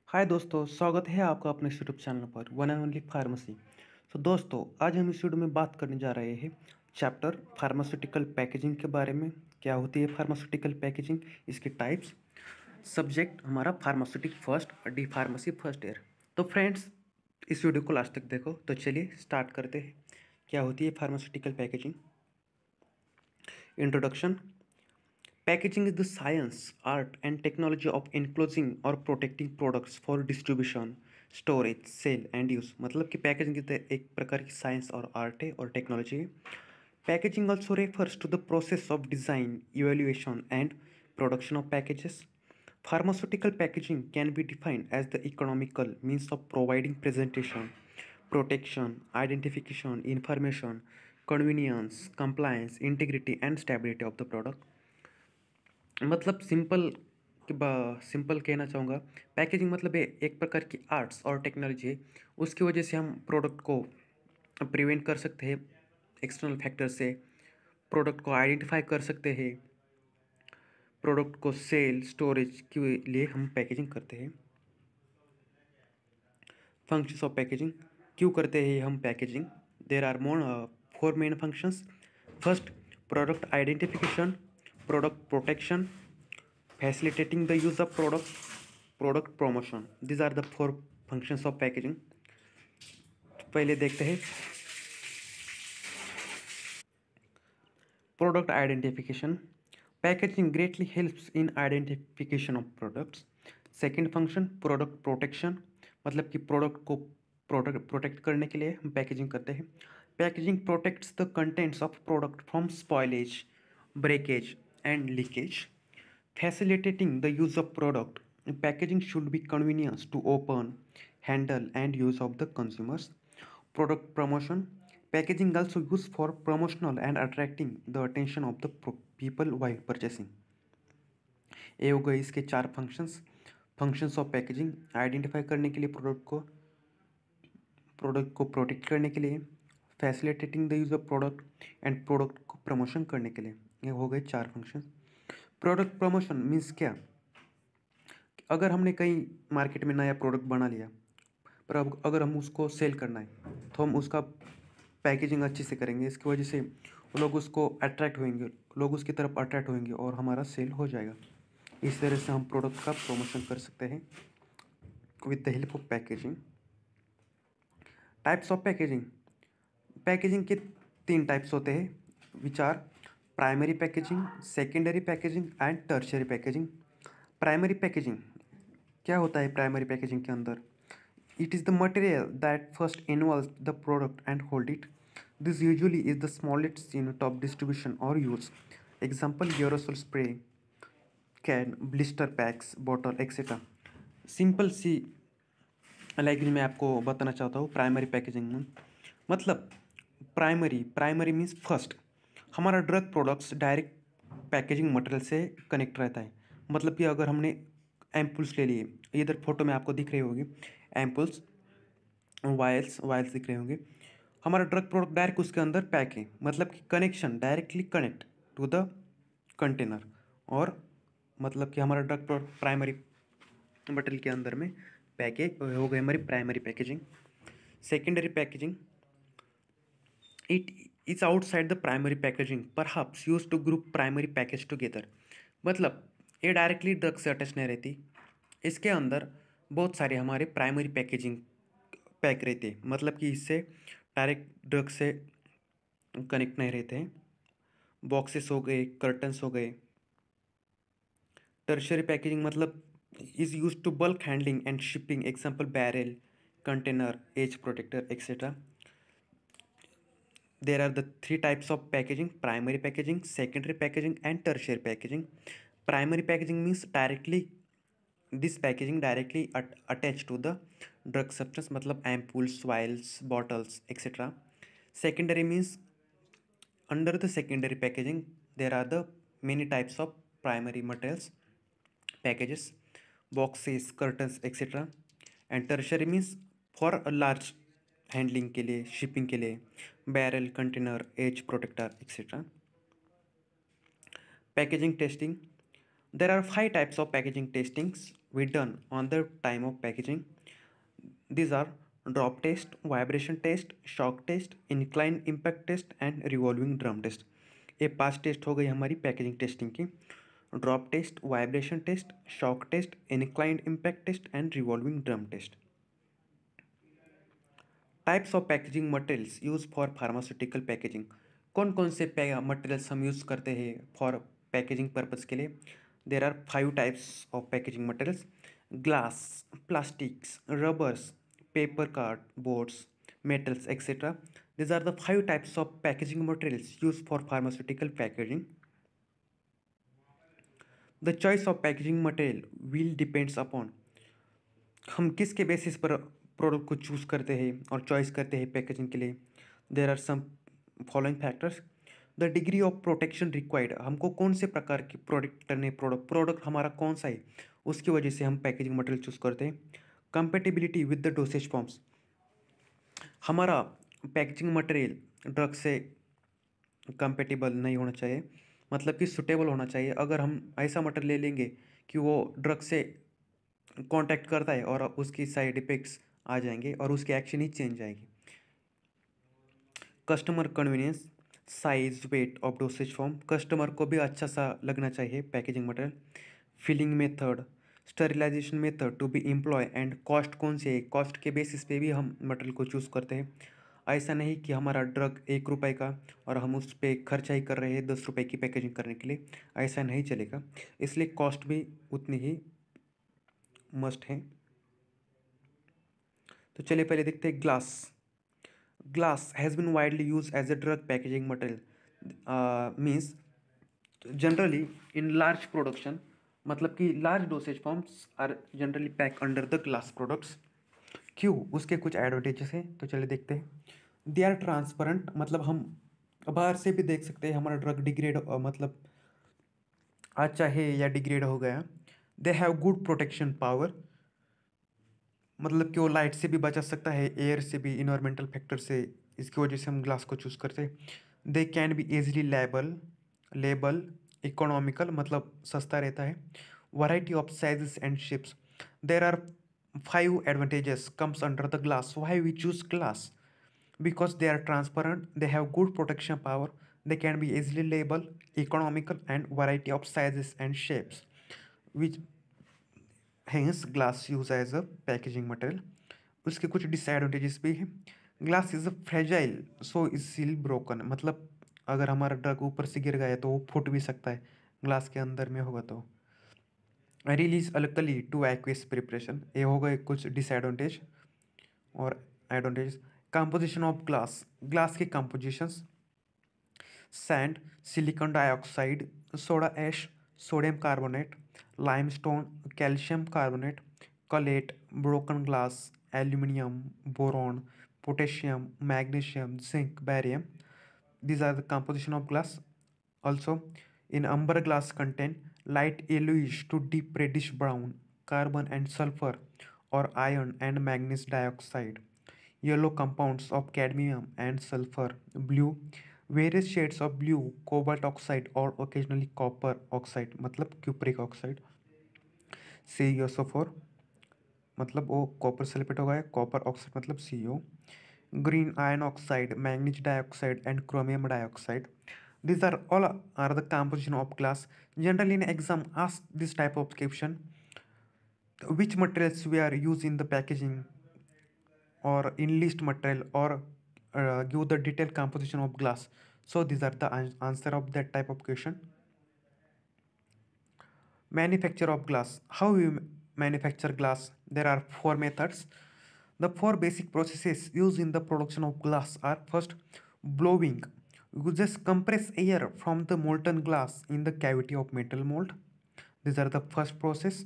हाय दोस्तों, स्वागत है आपका अपने यूट्यूब चैनल पर वन एंड ओनली फार्मेसी। तो दोस्तों, आज हम इस वीडियो में बात करने जा रहे हैं चैप्टर फार्मास्यूटिकल पैकेजिंग के बारे में। क्या होती है फार्मास्यूटिकल पैकेजिंग, इसके टाइप्स। सब्जेक्ट हमारा फार्मास्यूटिक फर्स्ट और डी फार्मेसी फर्स्ट ईयर। तो फ्रेंड्स, इस वीडियो को लास्ट तक देखो। तो चलिए स्टार्ट करते हैं। क्या होती है pharmaceutical packaging. Introduction. Packaging is the science, art, and technology of enclosing or protecting products for distribution, storage, sale and use। मतलब कि पैकेजिंग एक प्रकार की साइंस और आर्ट है और टेक्नोलॉजी है। Packaging also refers to the process of design, evaluation and production of packages. Pharmaceutical packaging can be defined as the economical means of providing presentation, protection, identification, information, convenience, compliance, integrity, and stability of the product। मतलब simple कहना चाहूँगा। Packaging मतलब एक प्रकार की arts और technology है। उसकी वजह से हम प्रोडक्ट को प्रिवेंट कर सकते हैं एक्सटर्नल फैक्टर से, प्रोडक्ट को आइडेंटिफाई कर सकते हैं, प्रोडक्ट को सेल स्टोरेज के लिए हम पैकेजिंग करते हैं। फंक्शंस ऑफ पैकेजिंग, क्यों करते हैं हम packaging. There are four main functions. First, product identification, product protection, facilitating the use of product promotion। these are the four functions of packaging। पहले देखते हैं product identification। packaging greatly helps in identification of products। second function, product protection। मतलब कि product को protect करने के लिए हम पैकेजिंग करते हैं। Packaging protects the contents of product from spoilage, breakage and leakage. Facilitating the use of product, packaging should be convenient to open, handle and use of the consumers। Product promotion, packaging also used for promotional and attracting the attention of the people while purchasing। ये हो गए इसके चार functions of packaging. Identify करने के लिए product को protect करने के लिए, facilitating the use of product and product को प्रमोशन करने के लिए। ये हो गए चार फंक्शन। प्रोडक्ट प्रमोशन मीन्स क्या। अगर हमने कहीं मार्केट में नया प्रोडक्ट बना लिया, पर अब अगर हम उसको सेल करना है तो हम उसका पैकेजिंग अच्छे से करेंगे। इसकी वजह से लोग उसको अट्रैक्ट होंगे, लोग उसकी तरफ अट्रैक्ट होंगे और हमारा सेल हो जाएगा। इस तरह से हम प्रोडक्ट का प्रमोशन कर सकते हैं with the help of packaging. Types of packaging. Packaging के तीन टाइप्स होते हैं, which are primary packaging, secondary packaging and tertiary packaging. Primary packaging क्या होता है प्राइमरी पैकेजिंग के अंदर। It is the material that first involve the product and hold it. This usually is the smallest unit of distribution और use. Example, aerosol spray, can, blister packs, bottle etcetera. Simple सी language में आपको बताना चाहता हूँ primary packaging में। मतलब primary means first. हमारा drug products direct packaging material से कनेक्ट रहता है। मतलब कि अगर हमने एम्पुल्स ले लिए, इधर फोटो में आपको दिख रही होगी एम्पुल्स, वायल्स दिख रहे होंगे। हमारा ड्रग प्रोडक्ट डायरेक्ट उसके अंदर पैक है, मतलब कि connection directly connect to the container. और मतलब कि हमारा ड्रग प्रोडक्ट प्राइमरी मटेरियल के अंदर में पैक है, हो गई हमारी primary packaging. Secondary packaging, it is outside the primary packaging, perhaps used to group primary package together. मतलब ये डायरेक्टली ड्रग से अटैच नहीं रहती, इसके अंदर बहुत सारे हमारे प्राइमरी पैकेजिंग पैक रहते हैं। मतलब कि इससे डायरेक्ट ड्रग से कनेक्ट नहीं रहते हैं। बॉक्सेस हो गए, कर्टन्स हो गए। टर्शियरी पैकेजिंग मतलब is use to bulk handling and shipping, example barrel, container, as protector etcetera. There are the three types of packaging: primary packaging, secondary packaging and tertiary packaging। Primary packaging means this packaging directly attached to the drug substance, मतलब ampoules, vials, bottles etc। Secondary means under the secondary packaging there are the many types of primary materials, packages, boxes, curtains etc। And tertiary means for a large handling के लिए, shipping के लिए, barrel, container, as protector etcetera. Packaging testing, there are 5 types of packaging testings. we done on the time of packaging. These are drop test, vibration test, shock test, incline impact test and revolving drum test. ये 5 test हो गई हमारी packaging testing की। Drop test, vibration test, shock test, inclined impact test and revolving drum test. Types of packaging materials use for pharmaceutical packaging. कौन कौन से materials हम use करते हैं फॉर पैकेजिंग पर्पज़ के लिए? There are 5 types of packaging materials: glass, plastics, rubbers, paper card boards, metals, etc. These are the 5 types of packaging materials used for pharmaceutical packaging. The choice of packaging material will depends upon हम किसके basis पर product को choose करते हैं और choice करते हैं packaging के लिए। There are some following factors: the degree of protection required, हमको कौन से प्रकार की प्रोडक्ट करने प्रोडक्ट हमारा कौन सा है उसकी वजह से हम पैकेजिंग मटेरियल चूज़ करते हैं। Compatibility with the dosage forms, हमारा पैकेजिंग मटेरियल ड्रग से कंपेटिबल नहीं होना चाहिए, मतलब कि सुटेबल होना चाहिए। अगर हम ऐसा मटेरियल ले लेंगे कि वो ड्रग से कांटेक्ट करता है और उसकी साइड इफेक्ट्स आ जाएंगे और उसकी एक्शन ही चेंज आएगी। Customer convenience, size, weight of dosage form, customer को भी अच्छा सा लगना चाहिए packaging material. Filling method, sterilization method to be employ and cost कौन से है, कॉस्ट के बेसिस पे भी हम मटेरियल को चूज़ करते हैं। ऐसा नहीं कि हमारा ड्रग 1 रुपये का और हम उस पर खर्चा ही कर रहे हैं 10 रुपये की पैकेजिंग करने के लिए, ऐसा नहीं चलेगा। इसलिए कॉस्ट भी उतनी ही मस्ट है। तो चलिए पहले देखते हैं glass. Glass has been widely use as a drug packaging material, means generally in large production, मतलब कि large dosage forms are generally pack under the glass products. क्यों? उसके कुछ एडवांटेजेस हैं, तो चलिए देखते हैं। दे आर ट्रांसपेरेंट, मतलब हम बाहर से भी देख सकते हैं हमारा ड्रग डिग्रेड मतलब अच्छा है या डिग्रेड हो गया। They have good protection power, मतलब कि वो लाइट से भी बचा सकता है, एयर से भी, इन्वायरमेंटल फैक्टर से, इसकी वजह से हम ग्लास को चूज़ करते हैं। They can be easily label, economical, मतलब सस्ता रहता है। Variety of sizes and shapes, there are 5 advantages comes under the glass. Why we choose glass? Because they are transparent, they have good protection power, they can be easily labeled, economical and variety of sizes and shapes, which hence glass used as a packaging material. उसके कुछ disadvantages भी हैं। Glass is a fragile so easily broken, मतलब अगर हमारा drug ऊपर से गिर गया तो वो फूट भी सकता है, ग्लास के अंदर में होगा तो। Release alkali to aqueous preparation, ये हो गए कुछ डिसएडवांटेज और advantage. Composition of glass, glass की compositions: sand, silicon dioxide, soda ash, sodium carbonate, limestone, calcium carbonate, cullet, broken glass, aluminium, boron, potassium, magnesium, zinc, barium. These are the composition of glass. Also, in amber glass contain light yellowish to deep reddish brown carbon and sulfur or iron and manganese dioxide, yellow compounds of cadmium and sulfur, blue, various shades of blue, cobalt oxide or occasionally copper oxide, मतलब cupric oxide, CuSO4, मतलब वो copper sulphate हो गया, copper oxide मतलब CO, green iron oxide, manganese dioxide and chromium dioxide. These are all are the composition of glass. Generally in exam ask this type of question: which materials we are used in the packaging, or in list material, or give the detailed composition of glass. So these are the answer of that type of question. Manufacture of glass. How we manufacture glass? There are 4 methods. The 4 basic processes used in the production of glass are: first, blowing. You just compress air from the molten glass in the cavity of metal mold. These are the first process.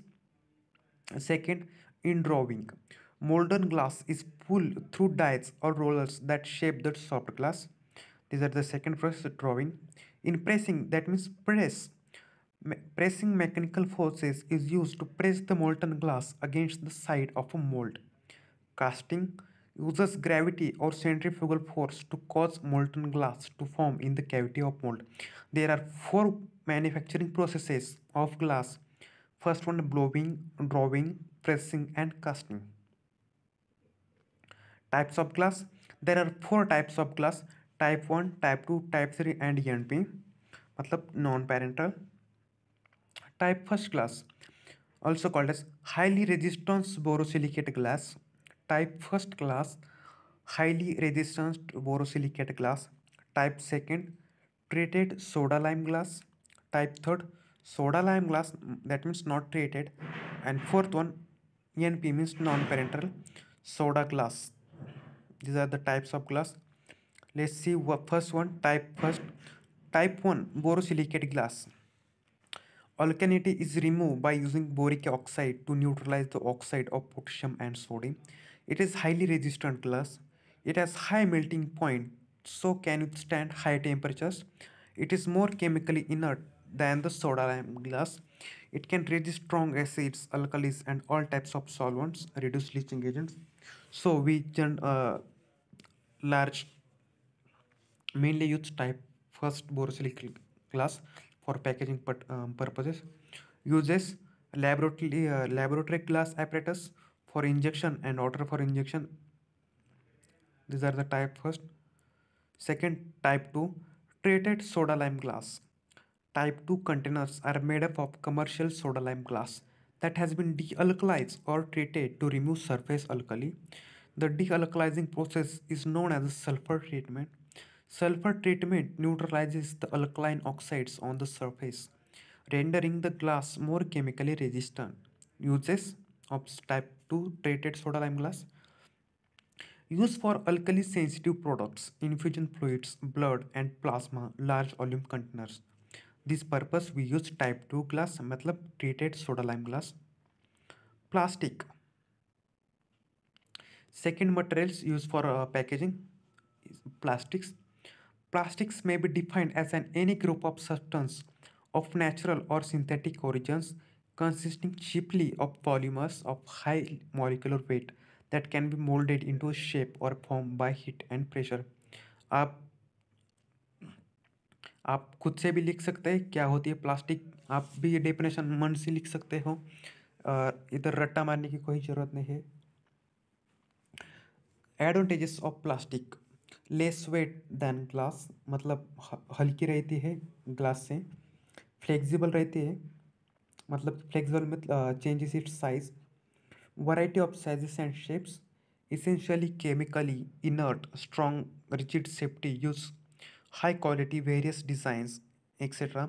Second, indrawing. Molten glass is pulled through dies or rollers that shape the soft glass. These are the second process, drawing. In pressing, that means press. Pressing mechanical forces is used to press the molten glass against the side of a mold. Casting uses gravity or centrifugal force to cause molten glass to form in the cavity of mold. There are 4 manufacturing processes of glass. First one, blowing, drawing, pressing and casting. Types of glass, there are 4 types of glass: type 1, type 2, type 3 and NP, मतलब non parental. Type first glass, also called as highly resistant borosilicate glass. Type first glass, highly resistant borosilicate glass. Type second, treated soda lime glass. Type third, soda lime glass, that means not treated. And fourth one, NP means non-parental soda glass. These are the types of glass. Let's see what first one. Type 1 borosilicate glass. Alkalinity is removed by using boric oxide to neutralize the oxide of potassium and sodium. It is highly resistant glass. It has high melting point, so can withstand high temperatures. It is more chemically inert than the soda lime glass. It can resist strong acids, alkalis, and all types of solvents, reduce leaching agents. So we large mainly use type first borosilicate glass for packaging purposes. Uses laboratory glass apparatus for injection and water for injection. These are the type first. Second, type 2, treated soda lime glass. Type 2 containers are made up of commercial soda lime glass that has been dealkalized or treated to remove surface alkali. The dealkalizing process is known as sulfur treatment. Sulfur treatment neutralizes the alkaline oxides on the surface, rendering the glass more chemically resistant. Uses of type 2 treated soda lime glass: used for alkali sensitive products, infusion fluids, blood and plasma, large volume containers. This purpose we use type 2 glass, मतलब treated soda lime glass. Plastic. Second materials used for packaging is plastics. Plastics may be defined as any group of substance of natural or synthetic origins consisting chiefly of polymers of high molecular weight that can be molded into a shape or form by heat and pressure. आप आप खुद से भी लिख सकते हैं क्या होती है प्लास्टिक, आप भी ये डेफिनेशन मन से लिख सकते हो, इधर रट्टा मारने की कोई ज़रूरत नहीं है. Advantages of plastic: less weight than glass, मतलब हल्की रहती है ग्लास से. फ्लेक्सिबल रहती है, मतलब फ्लेक्सिबल में changes it's size. Variety of sizes and shapes. essentially chemically inert, strong, rigid safety use, high quality various designs etc.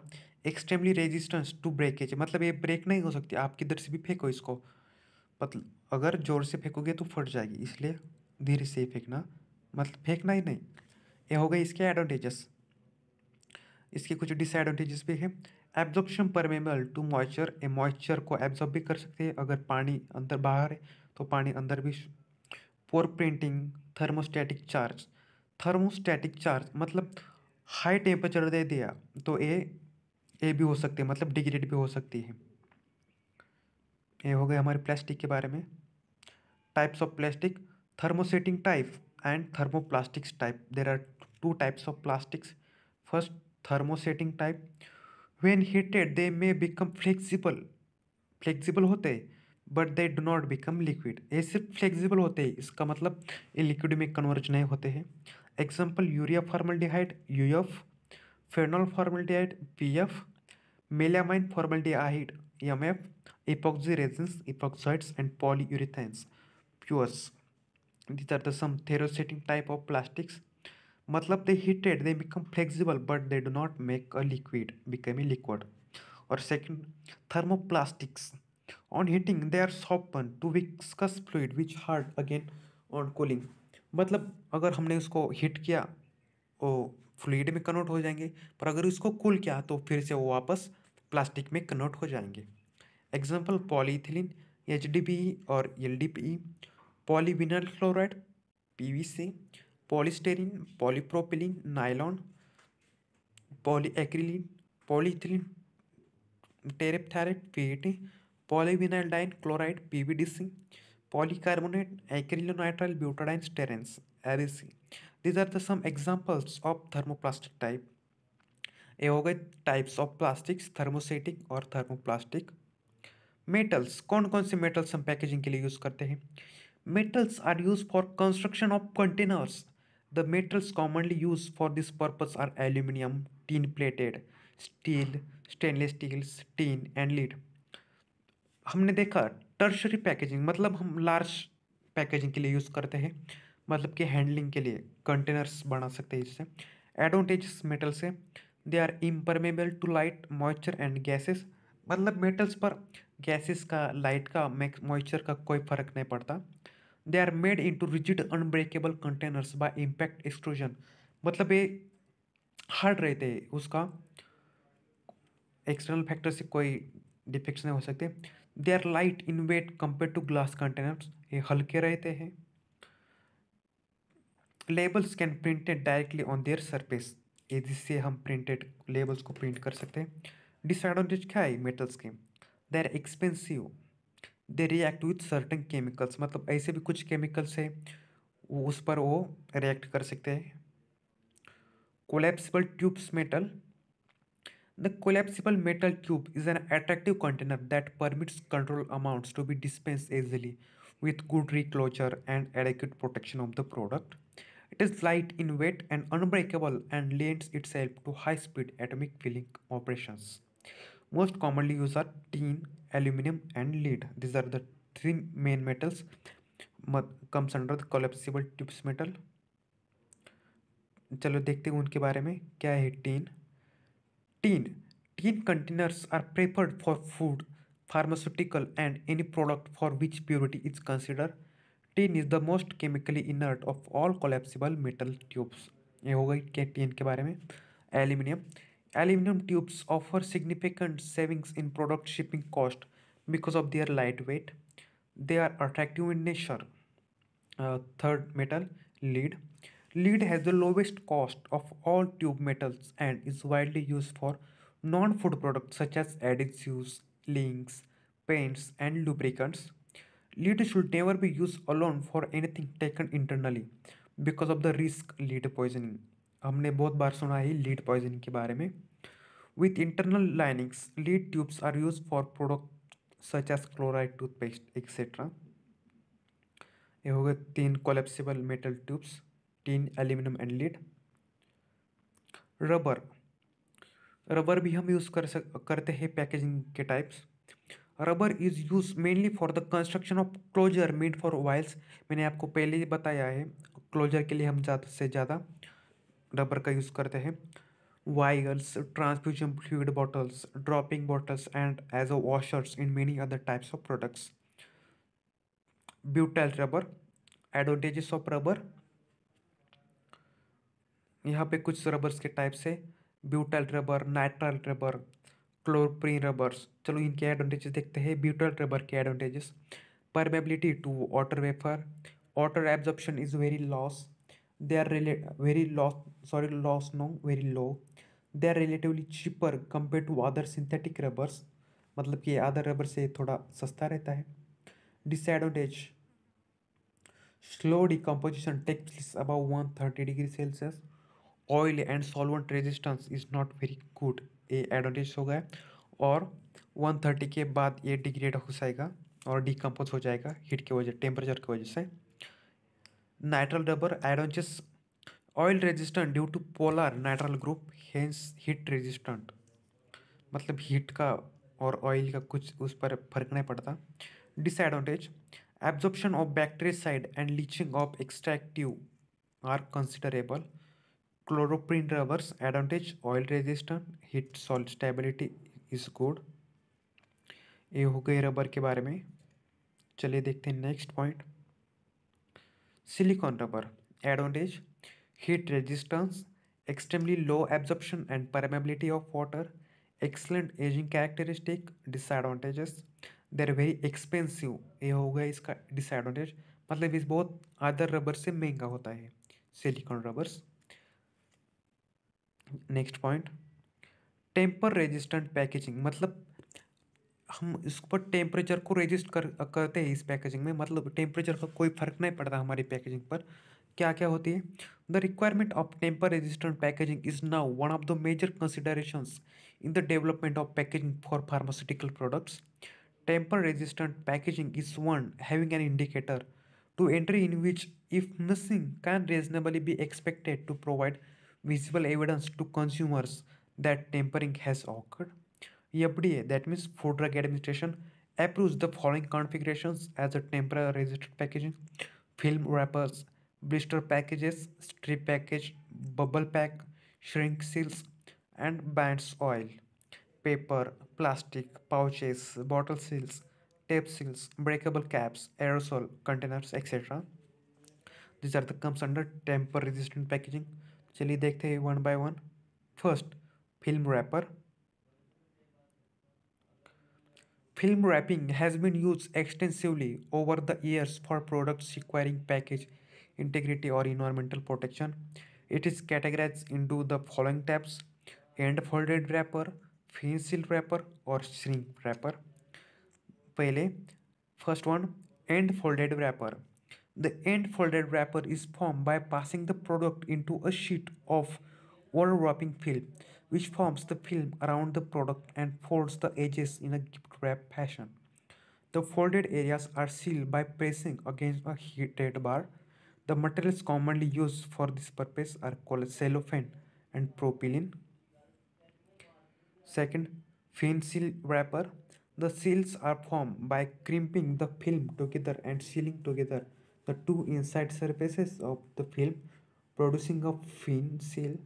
extremely resistance to breakage, मतलब ये ब्रेक नहीं हो सकती, आप किधर से भी फेंको इसको, मतलब अगर जोर से फेंकोगे तो फट जाएगी, इसलिए धीरे से फेंकना, मतलब फेंकना ही नहीं. ये हो गए इसके एडवांटेजेस. इसके कुछ डिसएडवांटेजेस भी हैं. Absorption permeable to moisture, a moisture को एब्जॉर्ब भी कर सकते हैं, अगर पानी अंदर बाहर है तो पानी अंदर भी. Poor printing. Thermostatic charge. Thermostatic charge मतलब हाई टेम्परेचर दे दिया तो ए भी हो सकती है, मतलब डिग्रेड भी हो सकती है. ये हो गए हमारे प्लास्टिक के बारे में. Types of plastic: thermosetting type and thermoplastics type. There are 2 types of plastics. First, thermosetting type. When heated they may become flexible होते हैं but they do not become liquid. ये सिर्फ फ्लेक्सिबल होते हैं, इसका मतलब ये लिक्विड में कन्वर्ज नहीं होते हैं. Example: urea formaldehyde UF, phenol formaldehyde PF, melamine formaldehyde MF, epoxy resins, epoxides and polyurethanes PURs. These are the some thermosetting type of plastics. मतलब they heated they become flexible but they do not make a liquid, become a liquid. और second, thermoplastics. On heating they are softened to viscous fluid which hard again on cooling. मतलब अगर हमने उसको heat किया वो fluid में convert हो जाएंगे, पर अगर उसको कूल किया तो फिर से वो वापस प्लास्टिक में कन्वर्ट हो जाएंगे. एग्जाम्पल: पॉलीथिलीन HDPE और LDPE, polyvinyl chloride PVC, polystyrene, polypropylene, nylon, polyacrylene, polyethylene terephthalate PET, polyvinylidene chloride PVDC, polycarbonate, acrylonitrile butadiene sterins ABC. These are the some examples of thermoplastic type. ये हो गए types of plastics, thermosetting और thermoplastic. Metals, कौन कौन से metals हम packaging के लिए यूज़ करते हैं? Metals are use for construction of containers. The metals commonly use for this purpose are aluminium, tin plated, steel, stainless steels, tin and lead. हमने देखा टर्शरी पैकेजिंग, मतलब हम लार्ज पैकेजिंग के लिए यूज़ करते हैं, मतलब कि हैंडलिंग के लिए कंटेनर्स बना सकते हैं इससे। एडवांटेजेस मेटल से, they are impermeable to light, moisture and gases, मतलब मेटल्स पर गैसेस का, लाइट का, मॉइस्चर का कोई फर्क नहीं पड़ता। They are made into rigid unbreakable containers by impact extrusion, मतलब ये हार्ड रहते हैं, उसका एक्सटर्नल फैक्टर से कोई डिफेक्ट्स नहीं हो सकते। They are light in weight compare to glass containers, ये हल्के रहते हैं। Labels can printed directly on their surface, ये जिससे हम प्रिंटेड लेबल्स को प्रिंट कर सकते हैं। डिसएडवांटेज क्या है मेटल्स के? They are expensive, they react with certain chemicals, मतलब ऐसे भी कुछ केमिकल्स है वो उस पर वो रिएक्ट कर सकते हैं। Collapsible tubes metal, the collapsible metal tube is an attractive container that permits controlled amounts to be dispensed easily with good reclosure and adequate protection of the product. It is light in weight and unbreakable and lends itself to high-speed atomic filling operations. Most commonly used are tin, aluminum, and lead. These are the three main metals comes under the collapsible tubes metal. चलो देखते हैं उनके बारे में क्या है। Tin, Tin. Tin containers are preferred for food, pharmaceutical, and any product for which purity is considered. Tin is the most chemically inert of all collapsible metal tubes. ये हो गई क्या टीन के बारे में। Aluminium, aluminium tubes offer significant savings in product shipping cost because of their lightweight. They are attractive in nature. Third metal, lead. Lead has the lowest cost of all tube metals and is widely used for non-food products such as adhesives, links, paints, and lubricants. Lead should never be used alone for anything taken internally because of the risk lead poisoning. हमने बहुत बार सुना है lead poisoning के बारे में. With internal linings, lead tubes are used for products such as chloride toothpaste, etc. ये हो गए 3 collapsible metal tubes, tin, aluminium and lead. Rubber, rubber भी हम यूज़ करते हैं पैकेजिंग के types. Rubber is use mainly for the construction of closure made for vials. मैंने आपको पहले ही बताया है, क्लोजर के लिए हम ज़्यादा से ज़्यादा रबर का यूज़ करते हैं। Vials, transfusion fluid bottles, dropping bottles and as a washers in many other types of products. Butyl rubber, advantages of rubber, यहाँ पे कुछ रबर्स के टाइप्स है। Butyl rubber, nitrile rubber, chloroprene rubbers. चलो इनके एडवांटेजेस देखते हैं। ब्यूटाइल रबर के advantages, permeability to water vapour, water absorption is very loss, they are very loss no very low, they are relatively cheaper compare to other synthetic rubbers, मतलब कि other rubber से थोड़ा सस्ता रहता है। Disadvantage, slow decomposition takes place about 130 degree Celsius, oil and solvent resistance is not very good, ये advantage हो गया। और 130 के बाद ये डिग्रेड हो जाएगा और डिकम्पोज हो जाएगा हीट की वजह, टेम्परेचर की वजह से। Nitrile rubber advantage, oil resistant due to polar nitrile group, hence heat resistant, मतलब हीट का और ऑयल का कुछ उस पर फर्क नहीं पड़ता। Disadvantage, absorption of bactericide and leaching of extractive are considerable. Chloroprene rubbers advantage, oil resistant, heat salt stability is good. ये हो गए रबर के बारे में। चलिए देखते हैं next point. Silicone rubber advantage, heat resistance, extremely low absorption and permeability of water, excellent ageing characteristic. Disadvantages, they are very expensive, ये हो गया इसका डिसएडवांटेज, मतलब इस बहुत अदर रबर से महंगा होता है silicone rubbers. Next point, temper resistant packaging, मतलब हम इस पर टेम्परेचर को रेजिस्ट करते हैं इस पैकेजिंग में, मतलब टेम्परेचर का कोई फर्क नहीं पड़ता हमारी पैकेजिंग पर। क्या क्या होती है? The requirement of temper resistant packaging is now one of the major considerations in the development of packaging for pharmaceutical products. Tamper-resistant packaging is one having an indicator to entry in which, if missing, can reasonably be expected to provide visible evidence to consumers that tampering has occurred. FDA, that means Food Drug Administration, approves the following configurations as a tamper-resistant packaging: film wrappers, blister packages, strip package, bubble pack, shrink seals, and bands oil, paper, plastic, pouches, bottle seals, tape seals, breakable caps, aerosol containers, etc. These are the comes under tamper resistant packaging. चलिए देखते हैं one by one. First, film wrapper. Film wrapping has been used extensively over the years for products requiring package integrity or environmental protection. It is categorized into the following types: end folded wrapper, thin seal wrapper, or shrink wrapper. पहले first one, end folded wrapper. The end folded wrapper is formed by passing the product into a sheet of overwrapping film, which forms the film around the product and folds the edges in a gift wrap fashion. The folded areas are sealed by pressing against a heated bar. The materials commonly used for this purpose are called cellophane and propylene. Second, thin seal wrapper. The seals are formed by crimping the film together and sealing together the two inside surfaces of the film, producing a thin seal.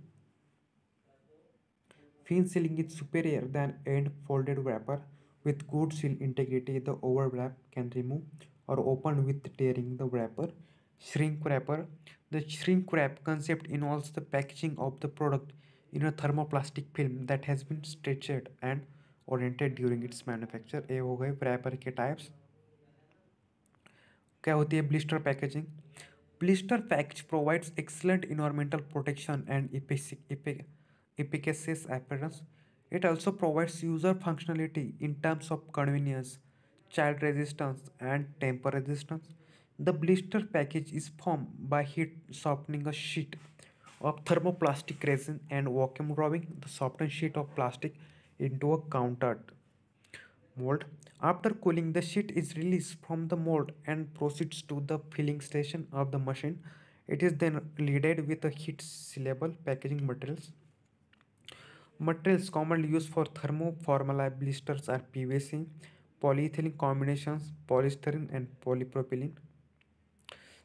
Thin sealing is superior than end folded wrapper. With good seal integrity, the overwrap can remove or open with tearing the wrapper. Shrink wrapper. The shrink wrap concept involves the packaging of the product in a thermoplastic film that has been stretched and oriented during its manufacture. ये हो गए wrapper के types. क्या होती है blister packaging? Blister package provides excellent environmental protection and efficacious appearance. It also provides user functionality in terms of convenience, child resistance, and temper resistance. The blister package is formed by heat softening a sheet of thermoplastic resin and vacuum drawing the softened sheet of plastic into a countered mold. After cooling, the sheet is released from the mold and proceeds to the filling station of the machine. It is then leaded with a heat sealable packaging materials. Materials commonly used for thermoformalized blisters are PVC, polyethylene combinations, polystyrene, and polypropylene.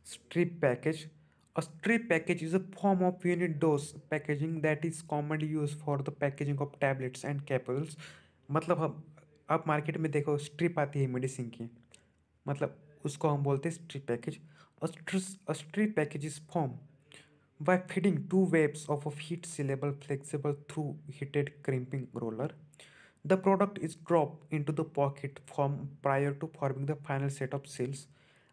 Strip package. A strip package is a form of unit dose packaging that is commonly used for the packaging of tablets and capsules. मतलब हम आप market में देखो strip आती है medicine की, मतलब उसको हम बोलते हैं strip package. A strip package is formed by feeding two waves of a heat sealable flexible through heated crimping roller. The product is dropped into the pocket form prior to forming the final set of seals.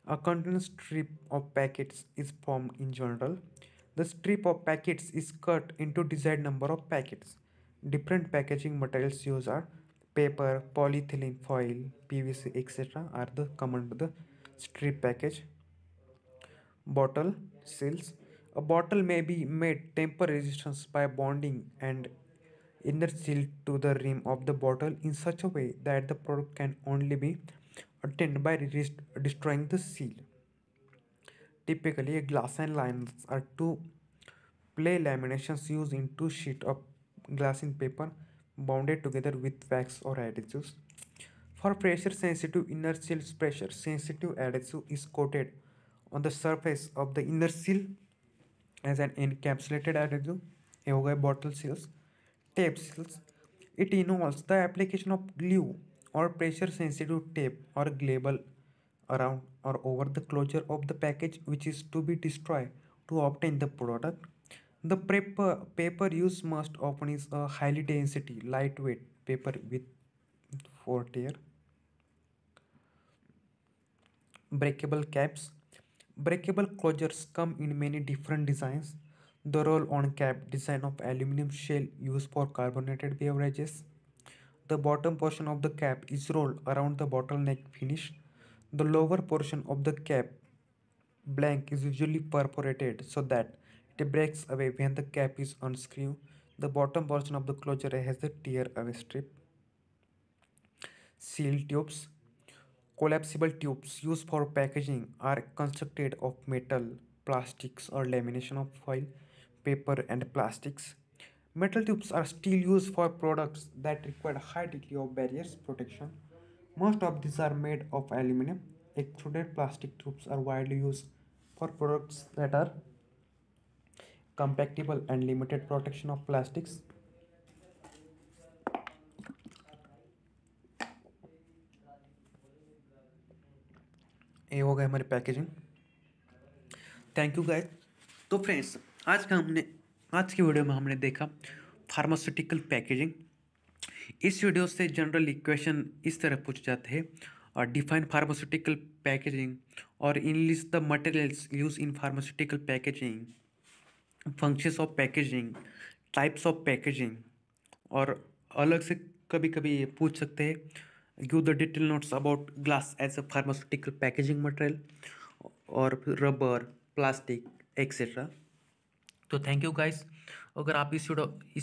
A continuous strip of packets is formed in general. The strip of packets is cut into desired number of packets. Different packaging materials used are paper, polyethylene foil, PVC, etc. are the common to the strip package. Bottle seals. A bottle may be made tamper resistant by bonding and inner seal to the rim of the bottle in such a way that the product can only be obtained by destroying the seal. Typically, glass and lines are two play laminations used in two sheets of glassine paper bounded together with wax or adhesives. For pressure sensitive inner seal, pressure sensitive adhesive is coated on the surface of the inner seal as an encapsulated adhesive. ये हो गए bottle seals. Tape seals. It involves the application of glue or pressure sensitive tape or label around or over the closure of the package which is to be destroyed to obtain the product. The paper used most often is a highly density, lightweight paper with 4 tier. Breakable caps. Breakable closures come in many different designs. The roll-on cap design of aluminum shell used for carbonated beverages. The bottom portion of the cap is rolled around the bottleneck finish. The lower portion of the cap blank is usually perforated so that it breaks away when the cap is unscrewed. The bottom portion of the closure has a tear away strip. Seal tubes. Collapsible tubes used for packaging are constructed of metal, plastics, or lamination of foil, paper, and plastics. Metal tubes are still used for products that require high degree of barriers protection. Most of these are made of aluminum. Extruded plastic tubes are widely used for products that are compactable and limited protection of plastics. ये हो गया हमारी packaging. Thank you guys. तो friends, आज की video में हमने देखा फार्मास्यूटिकल पैकेजिंग। इस वीडियो से जनरली क्वेश्चन इस तरह पूछे जाते हैं, और डिफाइन फार्मास्यूटिकल पैकेजिंग और enlist the materials use in pharmaceutical packaging, functions of packaging, types of packaging. और अलग से कभी कभी ये पूछ सकते हैं, give the detail notes about glass as a pharmaceutical packaging material, और रबर, प्लास्टिक एक्सेट्रा। तो थैंक यू गाइस। अगर आप इस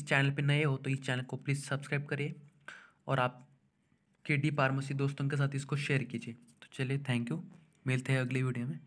चैनल पे नए हो तो इस चैनल को प्लीज़ सब्सक्राइब करिए, और आप के डी फार्मेसी दोस्तों के साथ इसको शेयर कीजिए। तो चलिए, थैंक यू, मिलते हैं अगली वीडियो में।